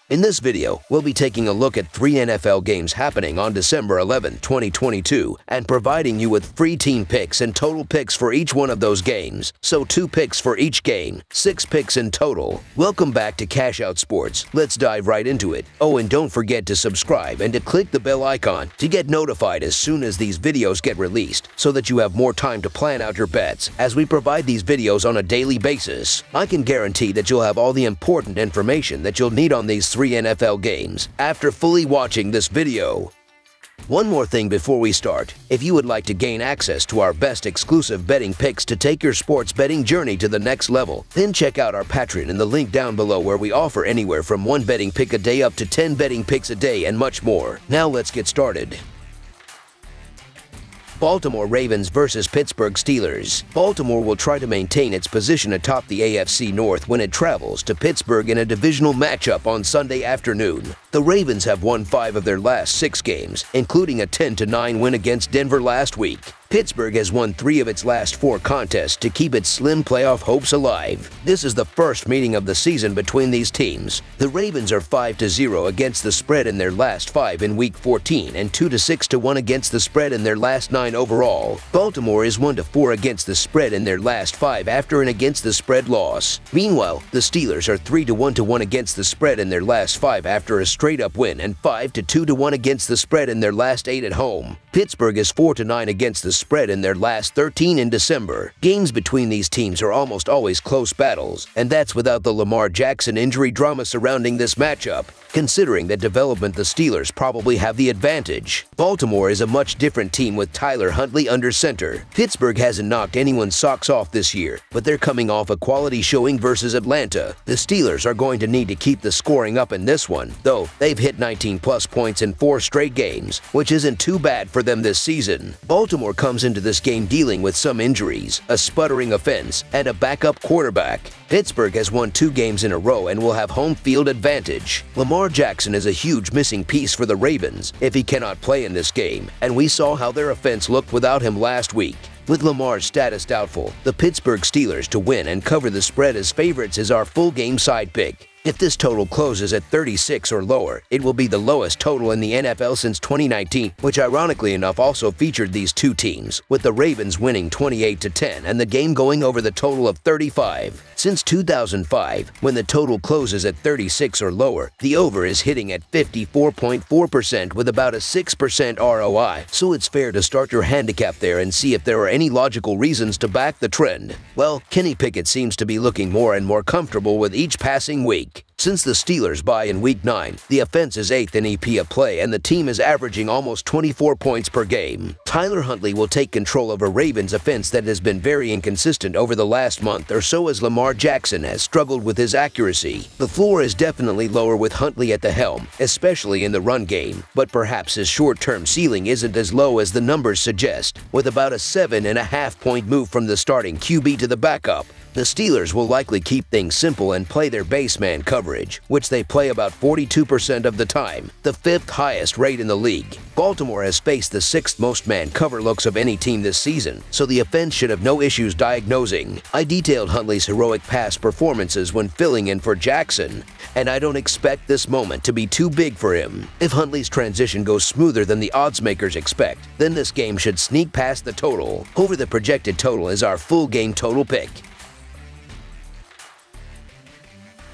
In this video, we'll be taking a look at 3 NFL games happening on December 11, 2022, and providing you with free team picks and total picks for each one of those games. So 2 picks for each game, 6 picks in total. Welcome back to Cash Out Sports. Let's dive right into it. Oh, and don't forget to subscribe and to click the bell icon to get notified as soon as these videos get released, so that you have more time to plan out your bets as we provide these videos on a daily basis. I can guarantee that you'll have all the important information that you'll need on these 3 NFL games after fully watching this video. One more thing before we start. If you would like to gain access to our best exclusive betting picks to take your sports betting journey to the next level, then check out our Patreon in the link down below, where we offer anywhere from 1 betting pick a day up to 10 betting picks a day and much more. Now let's get started. Baltimore Ravens versus Pittsburgh Steelers. Baltimore will try to maintain its position atop the AFC North when it travels to Pittsburgh in a divisional matchup on Sunday afternoon. The Ravens have won 5 of their last 6 games, including a 10-9 win against Denver last week. Pittsburgh has won 3 of its last 4 contests to keep its slim playoff hopes alive. This is the first meeting of the season between these teams. The Ravens are 5-0 against the spread in their last 5 in Week 14 and 2-6-1 against the spread in their last 9 overall. Baltimore is 1-4 against the spread in their last 5 after an against the spread loss. Meanwhile, the Steelers are 3-1 against the spread in their last 5 after a straight-up win and 5-2 against the spread in their last 8 at home. Pittsburgh is 4-9 against the spread in their last 13 in December. Games between these teams are almost always close battles, and that's without the Lamar Jackson injury drama surrounding this matchup. Considering the development, the Steelers probably have the advantage. Baltimore is a much different team with Tyler Huntley under center. Pittsburgh hasn't knocked anyone's socks off this year, but they're coming off a quality showing versus Atlanta. The Steelers are going to need to keep the scoring up in this one, though they've hit 19+ points in 4 straight games, which isn't too bad for them this season. Baltimore comes into this game dealing with some injuries, a sputtering offense, and a backup quarterback. Pittsburgh has won 2 games in a row and will have home field advantage. Lamar Jackson is a huge missing piece for the Ravens if he cannot play in this game, and we saw how their offense looked without him last week. With Lamar's status doubtful, the Pittsburgh Steelers to win and cover the spread as favorites is our full game side pick. If this total closes at 36 or lower, it will be the lowest total in the NFL since 2019, which ironically enough also featured these 2 teams, with the Ravens winning 28-10 and the game going over the total of 35. Since 2005, when the total closes at 36 or lower, the over is hitting at 54.4% with about a 6% ROI, so it's fair to start your handicap there and see if there are any logical reasons to back the trend. Well, Kenny Pickett seems to be looking more and more comfortable with each passing week. Since the Steelers bye in Week 9, the offense is 8th in EP of play and the team is averaging almost 24 points per game. Tyler Huntley will take control of a Ravens offense that has been very inconsistent over the last month or so, as Lamar Jackson has struggled with his accuracy. The floor is definitely lower with Huntley at the helm, especially in the run game, but perhaps his short-term ceiling isn't as low as the numbers suggest, with about a 7.5-point move from the starting QB to the backup. The Steelers will likely keep things simple and play their base man coverage, which they play about 42% of the time, the 5th highest rate in the league. Baltimore has faced the 6th most man cover looks of any team this season, so the offense should have no issues diagnosing. I detailed Huntley's heroic pass performances when filling in for Jackson, and I don't expect this moment to be too big for him. If Huntley's transition goes smoother than the odds makers expect, then this game should sneak past the total. Over the projected total is our full game total pick.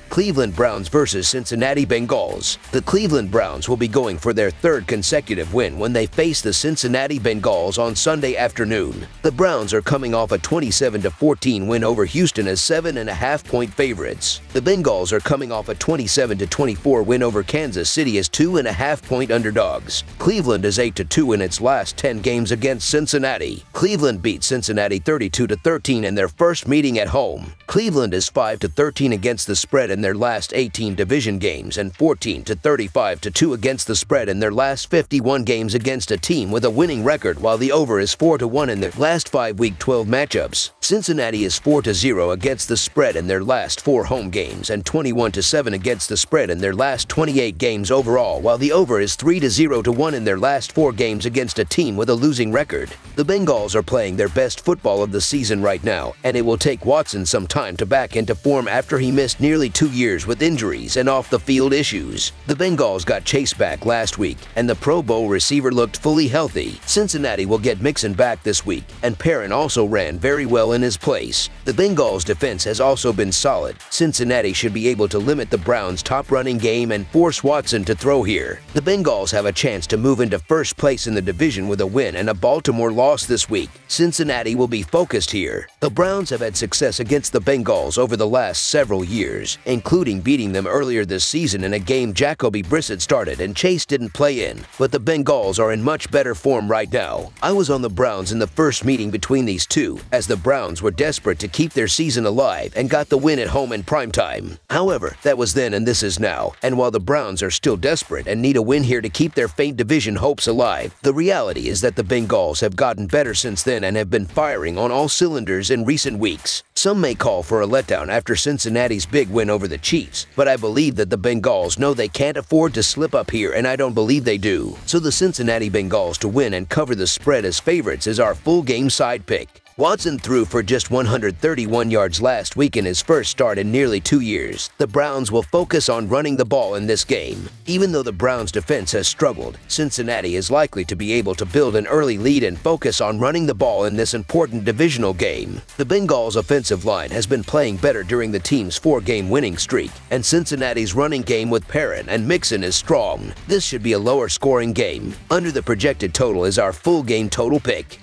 Cleveland Browns versus Cincinnati Bengals. The Cleveland Browns will be going for their 3rd consecutive win when they face the Cincinnati Bengals on Sunday afternoon. The Browns are coming off a 27-14 win over Houston as 7.5-point favorites. The Bengals are coming off a 27-24 win over Kansas City as 2.5-point underdogs. Cleveland is 8-2 in its last 10 games against Cincinnati. Cleveland beat Cincinnati 32-13 in their first meeting at home. Cleveland is 5-13 against the spread in their last 18 division games and 14-35-2 against the spread in their last 51 games against a team with a winning record, while the over is 4-1 in their last 5 Week 12 matchups. Cincinnati is 4-0 against the spread in their last 4 home games and 21-7 against the spread in their last 28 games overall, while the over is 3-0-1 in their last 4 games against a team with a losing record. The Bengals are playing their best football of the season right now, and it will take Watson some time to back into form after he missed nearly 2 years with injuries and off-the-field issues. The Bengals got Chase back last week, and the Pro Bowl receiver looked fully healthy. Cincinnati will get Mixon back this week, and Perrin also ran very well in his place. The Bengals' defense has also been solid. Cincinnati should be able to limit the Browns' top running game and force Watson to throw here. The Bengals have a chance to move into first place in the division with a win and a Baltimore loss this week. Cincinnati will be focused here. The Browns have had success against the Bengals over the last several years, including beating them earlier this season in a game Jacoby Brissett started and Chase didn't play in. But the Bengals are in much better form right now. I was on the Browns in the first meeting between these two, as the Browns were desperate to keep their season alive and got the win at home in primetime. However, that was then and this is now, and while the Browns are still desperate and need a win here to keep their faint division hopes alive, the reality is that the Bengals have gotten better since then and have been firing on all cylinders in recent weeks. Some may call for a letdown after Cincinnati's big win over the Chiefs, but I believe that the Bengals know they can't afford to slip up here, and I don't believe they do. So the Cincinnati Bengals to win and cover the spread as favorites is our full game side pick. Watson threw for just 131 yards last week in his first start in nearly 2 years. The Browns will focus on running the ball in this game. Even though the Browns' defense has struggled, Cincinnati is likely to be able to build an early lead and focus on running the ball in this important divisional game. The Bengals' offensive line has been playing better during the team's 4-game winning streak, and Cincinnati's running game with Perrin and Mixon is strong. This should be a lower scoring game. Under the projected total is our full game total pick.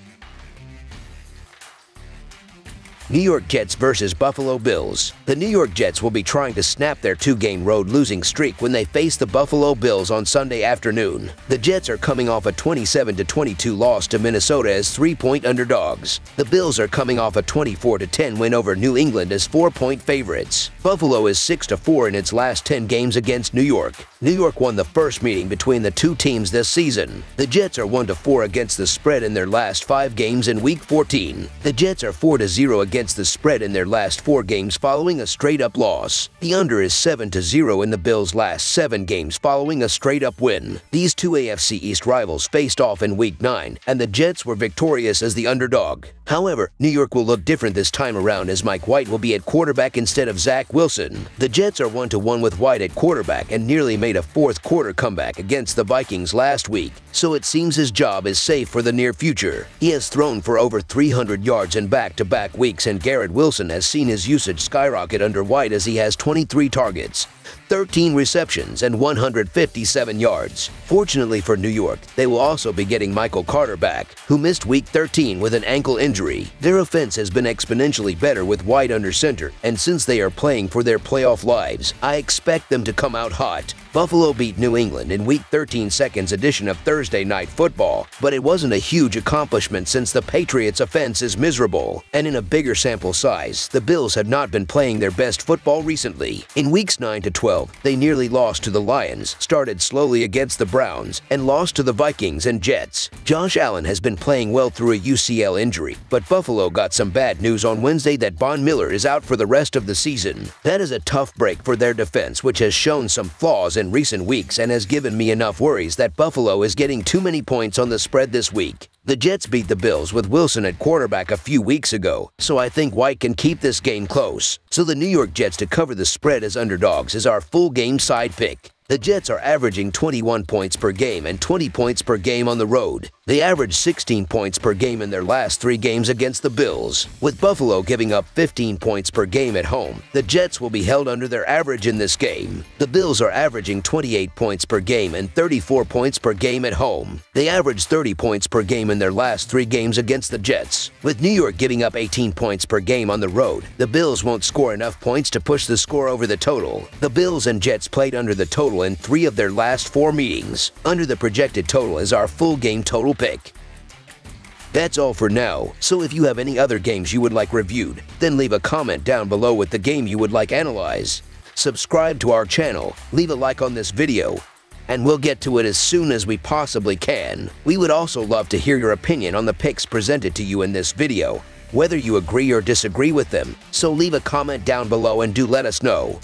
New York Jets versus Buffalo Bills. The New York Jets will be trying to snap their 2-game road losing streak when they face the Buffalo Bills on Sunday afternoon. The Jets are coming off a 27-22 loss to Minnesota as 3-point underdogs. The Bills are coming off a 24-10 win over New England as 4-point favorites. Buffalo is 6-4 in its last 10 games against New York. New York won the first meeting between the two teams this season. The Jets are 1-4 against the spread in their last 5 games in Week 14. The Jets are 4-0 against the spread in their last 4 games following a straight-up loss. The under is 7-0 in the Bills' last 7 games following a straight-up win. These two AFC East rivals faced off in Week 9, and the Jets were victorious as the underdog. However, New York will look different this time around as Mike White will be at quarterback instead of Zach Wilson. The Jets are 1-1 with White at quarterback and nearly made a fourth-quarter comeback against the Vikings last week, so it seems his job is safe for the near future. He has thrown for over 300 yards in back-to-back weeks, and Garrett Wilson has seen his usage skyrocket under White as he has 23 targets, 13 receptions, and 157 yards. Fortunately for New York, they will also be getting Michael Carter back, who missed Week 13 with an ankle injury. Their offense has been exponentially better with White under center, and since they are playing for their playoff lives, I expect them to come out hot. Buffalo beat New England in Week 13 second's edition of Thursday Night Football, but it wasn't a huge accomplishment since the Patriots' offense is miserable. And in a bigger sample size, the Bills had not been playing their best football recently. In Weeks 9-12, they nearly lost to the Lions, started slowly against the Browns, and lost to the Vikings and Jets. Josh Allen has been playing well through a UCL injury, but Buffalo got some bad news on Wednesday that Von Miller is out for the rest of the season. That is a tough break for their defense, which has shown some flaws in recent weeks and has given me enough worries that Buffalo is getting too many points on the spread this week. The Jets beat the Bills with Wilson at quarterback a few weeks ago, so I think White can keep this game close. So the New York Jets to cover the spread as underdogs is our full game side pick. The Jets are averaging 21 points per game and 20 points per game on the road. They averaged 16 points per game in their last 3 games against the Bills. With Buffalo giving up 15 points per game at home, the Jets will be held under their average in this game. The Bills are averaging 28 points per game and 34 points per game at home. They averaged 30 points per game in their last 3 games against the Jets. With New York giving up 18 points per game on the road, the Bills won't score enough points to push the score over the total. The Bills and Jets played under the total in 3 of their last 4 meetings. Under the projected total is our full game total pick. That's all for now, so if you have any other games you would like reviewed, then leave a comment down below with the game you would like analyzed. Subscribe to our channel, leave a like on this video, and we'll get to it as soon as we possibly can. We would also love to hear your opinion on the picks presented to you in this video, whether you agree or disagree with them, so leave a comment down below and do let us know.